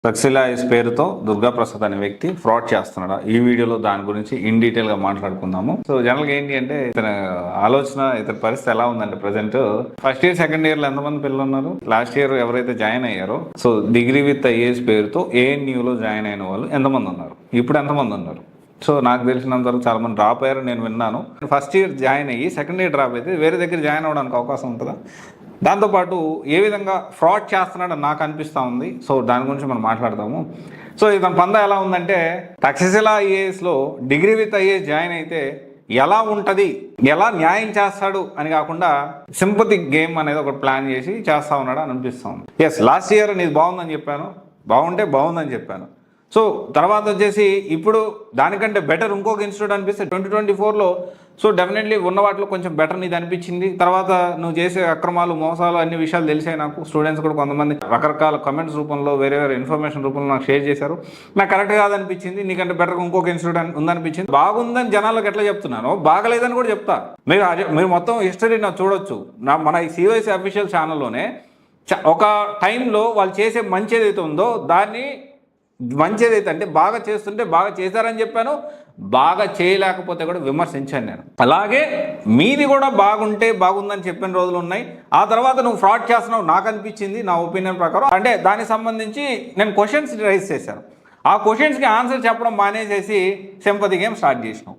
సక్సెలాయిస్ పేరుతో దుర్గాప్రసాద్ అనే వ్యక్తి ఫ్రాడ్ చేస్తున్నాడు. ఈ వీడియోలో దాని గురించి ఇన్ డీటెయిల్ గా మాట్లాడుకుందాము. సో జనరల్ గా ఏంటి అంటే ఇతని ఆలోచన, ఇతని పరిస్థితి ఎలా ఉందంటే present first year second year లో ఎంతమంది పిల్లలు ఉన్నారు? లాస్ట్ ఇయర్ ఎవరైతే జాయిన్ అయ్యారో సో డిగ్రీ విత్ ఐఏఎస్ పేరుతో ANU లో జాయిన్ అయిన వాళ్ళు ఎంతమంది ఉన్నారు? ఇప్పుడు ఎంతమంది ఉన్నారు? సో నాకు తెలిసినంత వరకు చాలా మంది డ్రాప్ అయ్యారు నేను విన్నాను. ఫస్ట్ ఇయర్ జాయిన్ అయ్యి సెకండ్ ఇయర్ డ్రాప్ అయితే వేరే దగ్గర జాయిన్ అవ్వడానికి అవకాశం ఉంటుందా? దాంతోపాటు ఏ విధంగా ఫ్రాడ్ చేస్తున్నాడని నాకు అనిపిస్తూ ఉంది. సో దాని గురించి మనం మాట్లాడతాము. సో ఇతని పందా ఎలా ఉందంటే తక్షశిల IASలో డిగ్రీ విత్ IAS జాయిన్ అయితే ఎలా ఉంటుంది, ఎలా న్యాయం చేస్తాడు అని కాకుండా సింపతిక్ గేమ్ అనేది ఒకటి ప్లాన్ చేసి చేస్తా ఉన్నాడు అని అనిపిస్తూ ఉంది. ఎస్, లాస్ట్ ఇయర్ నీది బాగుందని చెప్పాను, బాగుంటే బాగుందని చెప్పాను. సో తర్వాత వచ్చేసి ఇప్పుడు దానికంటే బెటర్ ఇంకొక ఇన్స్టిట్యూట్ అనిపిస్తే 2024లో సో డెఫినెట్లీ ఉన్న వాటిలో కొంచెం బెటర్ నీది అనిపించింది. తర్వాత నువ్వు చేసే అక్రమాలు, మోసాలు అన్ని విషయాలు తెలిసాయి నాకు. స్టూడెంట్స్ కూడా కొంతమంది రకరకాల కమెంట్స్ రూపంలో వేరే వేరే ఇన్ఫర్మేషన్ రూపంలో నాకు షేర్ చేశారు. నాకు కరెక్ట్ కాదనిపించింది, నీకంటే బెటర్గా ఇంకొక ఇన్స్టిట్యూట్ ఉందనిపించింది. బాగుందని జనాలకు ఎట్లా చెప్తున్నాను, బాగలేదని కూడా చెప్తా. మీరు మొత్తం హిస్టరీ నాకు చూడొచ్చు. మన ఈ CYC అఫీషియల్ ఛానల్లోనే ఒక టైంలో వాళ్ళు చేసే మంచి ఏదైతే ఉందో దాన్ని మంచిదైతే అంటే బాగా చేస్తుంటే బాగా చేశారని చెప్పాను, బాగా చేయలేకపోతే కూడా విమర్శించాను నేను. అలాగే మీది కూడా బాగుంటే బాగుందని చెప్పిన రోజులు ఉన్నాయి. ఆ తర్వాత నువ్వు ఫ్రాడ్ చేస్తున్నావు నాకు అనిపించింది, నా ఒపీనియన్ ప్రకారం. అంటే దానికి సంబంధించి నేను క్వశ్చన్స్ రైజ్ చేశాను. ఆ క్వశ్చన్స్కి ఆన్సర్ చెప్పడం మానేసేసి సింపతి గేమ్ స్టార్ట్ చేసినావు.